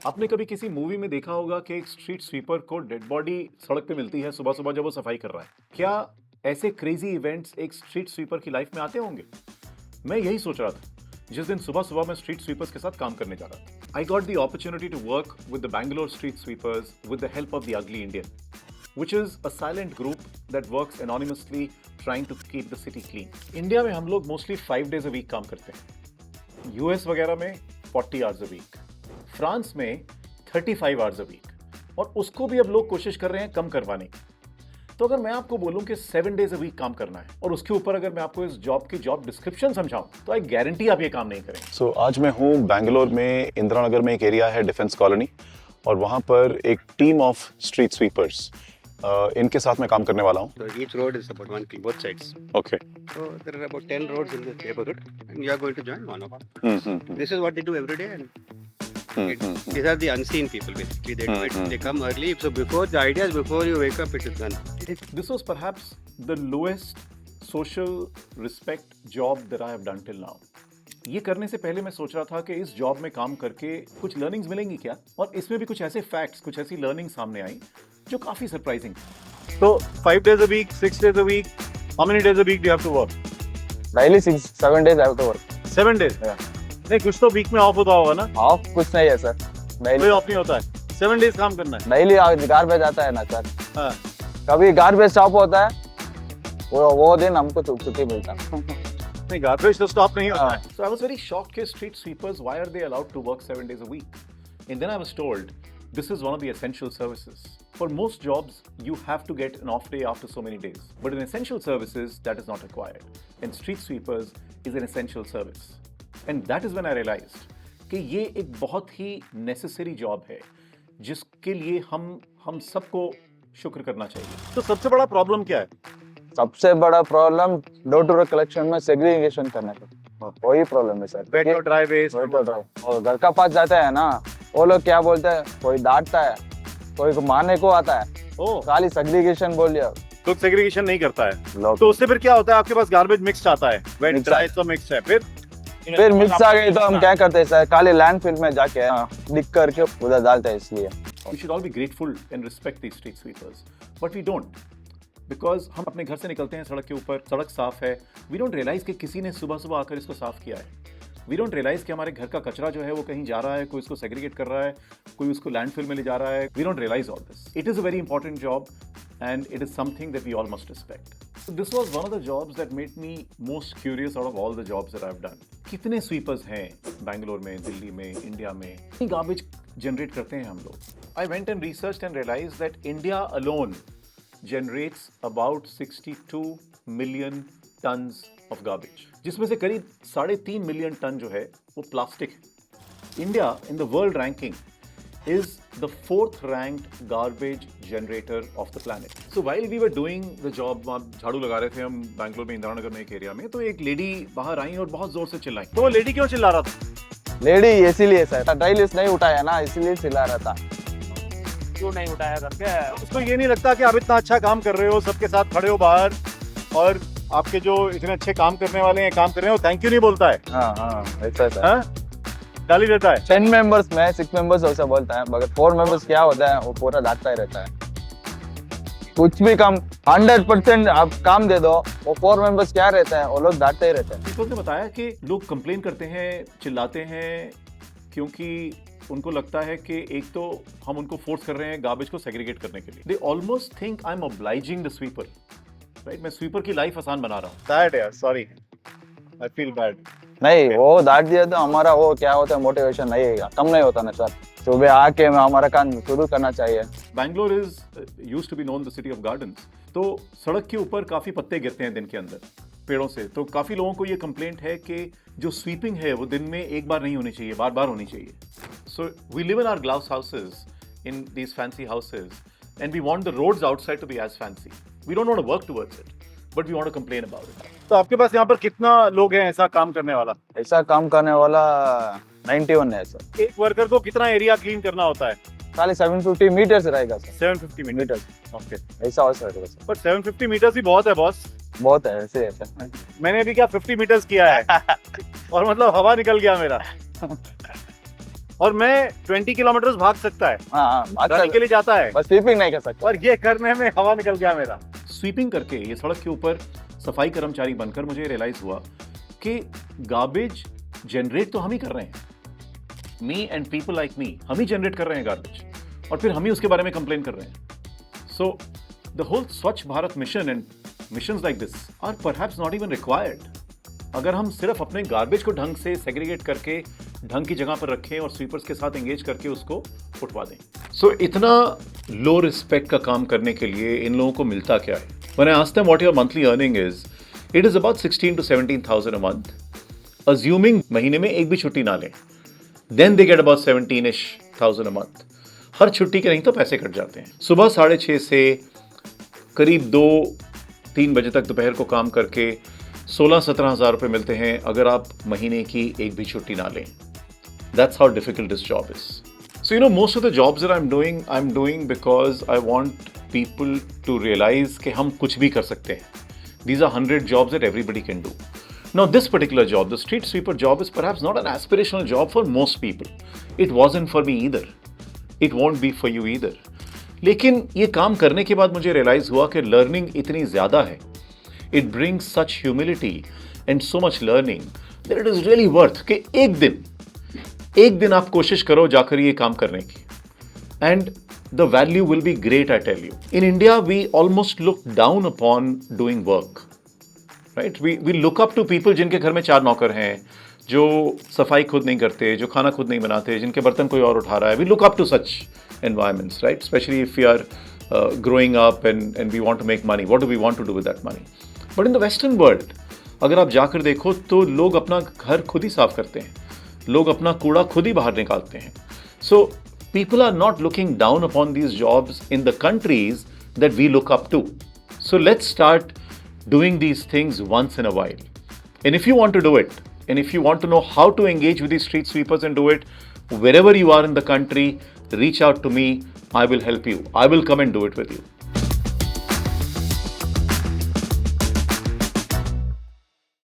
आपने कभी किसी मूवी में देखा होगा कि एक स्ट्रीट स्वीपर को डेड बॉडी सड़क पे मिलती है सुबह सुबह जब वो सफाई कर रहा है। क्या ऐसे क्रेजी इवेंट्स एक स्ट्रीट स्वीपर की लाइफ में आते होंगे? मैं यही सोच रहा था जिस दिन सुबह सुबह मैं स्ट्रीट स्वीपर्स के साथ काम करने जा रहा था। I got the opportunity to work with the Bangalore street sweepers with the help of the ugly Indian, which is a silent group that works anonymously trying to keep the city clean. India में हम लोग mostly 5 days a week काम करते हैं, US वगैरह में 40 hours a week, France में 35 hours a week, और उसको भी अब लोग कोशिश कर रहे हैं कम करवाने की। तो अगर मैं आपको बोलूं कि 7 days a week काम करना है और उसके ऊपर अगर मैं आपको इस जॉब की जॉब डिस्क्रिप्शन समझाऊं तो आई गारंटी आप ये काम नहीं करेंगे। आज मैं हूँ बैंगलोर में, इंदिरा नगर में एक एरिया है डिफेंस कॉलोनी, और वहाँ पर एक टीम ऑफ स्ट्रीट स्वीपर्स इनके साथ मैं काम करने वाला हूँ। So each road is about 1 km, both sides. Okay. So there are about 10 roads in this neighborhood, and you are going to join one of them. This is what they do every day, and these are the unseen people basically. They do it. They come early. So before the idea is before you wake up, it is done. This was perhaps the lowest social respect job that I have done till now. ये करने से पहले मैं सोच रहा था कि इस जॉब में काम करके कुछ लर्निंग्स मिलेंगी क्या, और इसमें भी कुछ ऐसे फैक्ट्स, कुछ ऐसी लर्निंग सामने आई जो काफी surprising. So 5 days a week, 6 days a week. How many days a week do you have to work? Daily 7 days I have to work. 7 days. Yeah. नहीं, कुछ तो वीक में ऑफ होता होगा ना? Off कुछ नहीं है सर. कोई Daily ऑफ नहीं होता है। 7 days काम करना है। daily गार्बेज आता है ना सर. हाँ। कभी गार्बेज स्टॉप होता है, वो दिन हमको छुट्टी मिलता है. नहीं, गार्बेज तो स्टॉप नहीं होता है। So I was very shocked कि street sweepers, why are they allowed to work 7 days a week? And then I was told this is one of the essential services. For most jobs, you have to get an off day after so many days. But in essential services, that is not required. And street sweepers is an essential service. And that is when I realized कि ये एक बहुत ही necessary job है जिसके लिए हम सबको शुक्र करना चाहिए। तो सबसे बड़ा प्रॉब्लम क्या है? सबसे बड़ा problem door to door collection में सेग्रीगेशन करने का, वही प्रॉब्लम है सर. वेट और ड्राई वेस्ट। और घर का पास जाता है ना, वो लोग क्या बोलते हैं, कोई डांटता है, कोई को मारने को आता है, ओह, खाली सेग्रीगेशन बोल दिया. लोग सेग्रीगेशन नहीं करता है। लोग तो उससे फिर क्या होता है? आपके पास गार्बेज मिक्स्ड आता है, वेट Mixed ड्राई तो मिक्स्ड है। फिर मिक्स आ गई तो हम क्या करते हैं सर, खाली लैंडफिल में जाके डिग करके उधर डालते हैं. इसलिए We should all be grateful and respect these street sweepers, but we don't, because हम अपने घर से निकलते हैं, सड़क के ऊपर, सड़क साफ है, we don't realize कि किसी ने सुबह सुबह आकर इसको साफ किया है. We don't realize कि हमारे घर का कचरा जो है वो कहीं जा रहा है, कोई इसको सेग्रीगेट कर रहा है, कोई उसको लैंडफिल में ले जा रहा है. We don't realize all this. It is a very important job and it is something that we all must respect. So this was one of the jobs that made me most curious out of all the jobs that I've done. कितने sweepers हैं बैंगलोर में, दिल्ली में, India में? कितनी garbage generate करते हैं हम लोग? I went and researched and realized that India alone generates about 62 million tons of garbage, जिसमें से करीब 3.5 मिलियन टन जो है वो प्लास्टिक है. India in the world ranking is the 4th ranked garbage generator of the planet. So while we were doing the job, झाड़ू लगा रहे थे हम बैंगलोर में, इंदिरा नगर में एक एरिया में, तो एक लेडी बाहर आई और बहुत जोर से चिल्लाई. तो वो लेडी क्यों चिल्ला रहा था? लेडी इसीलिए सर, ड्राई लिस्ट नहीं उठाया ना, इसीलिए चिल्ला रहा था. क्यों नहीं उठाया करके? उसको ये नहीं लगता कि आप इतना अच्छा काम कर रहे हो, सबके साथ खड़े हो बाहर, और आपके जो इतने अच्छे काम करने वाले हैं, काम कर रहे हो, थैंक यू नहीं बोलता है? हाँ ऐसा सर. हाँ, गाली देता है। 10 मेंबर्स में 6 मेंबर्स वैसा बोलता है, मगर 4 मेंबर्स क्या होता है, वो पूरा डांटता ही रहता है. कुछ भी काम 100% आप काम दे दो, वो 4 मेंबर्स क्या रहते हैं, वो लोग डांटते ही रहते हैं. पीपल ने बताया कि लोग कंप्लेन करते हैं, चिल्लाते हैं, क्योंकि उनको लगता है कि एक तो हम उनको फोर्स कर रहे हैं गार्बेज को सेग्रीगेट करने के लिए. They almost think I am obliging the sweeper, right? मैं स्वीपर की लाइफ आसान बना रहा हूँ. सैड यार, सॉरी, आई फील बैड. नहीं, वो डांट दिया तो हमारा वो क्या होता है, मोटिवेशन नहीं कम नहीं होता ना सर. सुबह आके हमारा काम शुरू करना चाहिए. Bangalore is used to be known the city of gardens. तो सड़क के ऊपर काफी पत्ते गिरते हैं दिन के अंदर पेड़ों से. तो काफी लोगों को ये कंप्लेंट है कि जो स्वीपिंग है वो दिन में एक बार नहीं होनी चाहिए, बार बार होनी चाहिए. So we live in our glass houses, in these fancy houses, and we want the roads outside to be as fancy. We don't want to work towards it, but we want to complain about it. तो आपके पास यहाँ पर कितना लोग हैं ऐसा काम करने वाला? ऐसा काम करने वाला 91 है सर. एक वर्कर को कितना एरिया क्लीन करना होता है? खाली 750 मीटर्स रहेगा सर. 750 मीटर. ओके, ऐसा हो सर. पर 750 मीटर्स ही बहुत है बॉस. बहुत है, ऐसे है सर. मैंने अभी क्या 50 मीटर्स किया है और मतलब हवा निकल गया मेरा. और मैं 20 किलोमीटर भाग सकता है, हाँ बात रनिंग के लिए जाता है, बस स्वीपिंग नहीं कर सकता। और ये करने में हवा निकल गया मेरा। स्वीपिंग करके ये सड़क के ऊपर सफाई कर्मचारी बनकर मुझे रियलाइज हुआ कि गार्बेज जनरेट तो हम ही कर रहे हैं, me and people like me, हम ही जनरेट कर रहे हैं गार्बेज, और फिर हम ही उसके बारे में कंप्लेन कर रहे हैं। सो the whole Swachh Bharat mission and missions like this are perhaps not even required अगर हम सिर्फ अपने गार्बेज को ढंग से सेग्रीगेट करके ढंग की जगह पर रखें और स्वीपर्स के साथ एंगेज करके उसको उठवा दें। सो इतना लो रिस्पेक्ट का काम करने के लिए इन लोगों को मिलता क्या है? When I ask them what your monthly earning is, it is about 16 to 17,000 a month, assuming महीने में एक भी छुट्टी ना लें, then they get about 17,000 a month. हर छुट्टी के नहीं तो पैसे कट जाते हैं। सुबह 6:30 से करीब 2-3 बजे तक दोपहर को काम करके 16-17 हज़ार रुपये मिलते हैं अगर आप महीने की एक भी छुट्टी ना लें। That's how difficult this job is. So most of the jobs that I'm doing because I want people to realize कि हम कुछ भी कर सकते हैं. These are 100 jobs that everybody can do. Now this particular job, the street sweeper job, is perhaps not an aspirational job for most people. It wasn't for me either. It won't be for you either. लेकिन ये काम करने के बाद मुझे realise हुआ कि learning इतनी ज़्यादा है, it brings such humility and so much learning that it is really worth कि एक दिन आप कोशिश करो जाकर ये काम करने की, and the value will be great, I tell you. In India, we almost look down upon doing work, right? We look up to people जिनके घर में 4 नौकर हैं, जो सफाई खुद नहीं करते, जो खाना खुद नहीं बनाते, जिनके बर्तन कोई और उठा रहा है. We look up to such environments, right? Especially if we are growing up and we want to make money. What do we want to do with that money? But in the Western world, अगर आप जाकर देखो तो लोग अपना घर खुद ही साफ करते हैं, लोग अपना कूड़ा खुद ही बाहर निकालते हैं. So people are not looking down upon these jobs in the countries that we look up to. So let's start doing these things once in a while. And if you want to do it, and if you want to know how to engage with these street sweepers and do it, wherever you are in the country, reach out to me. I will help you. I will come and do it with you.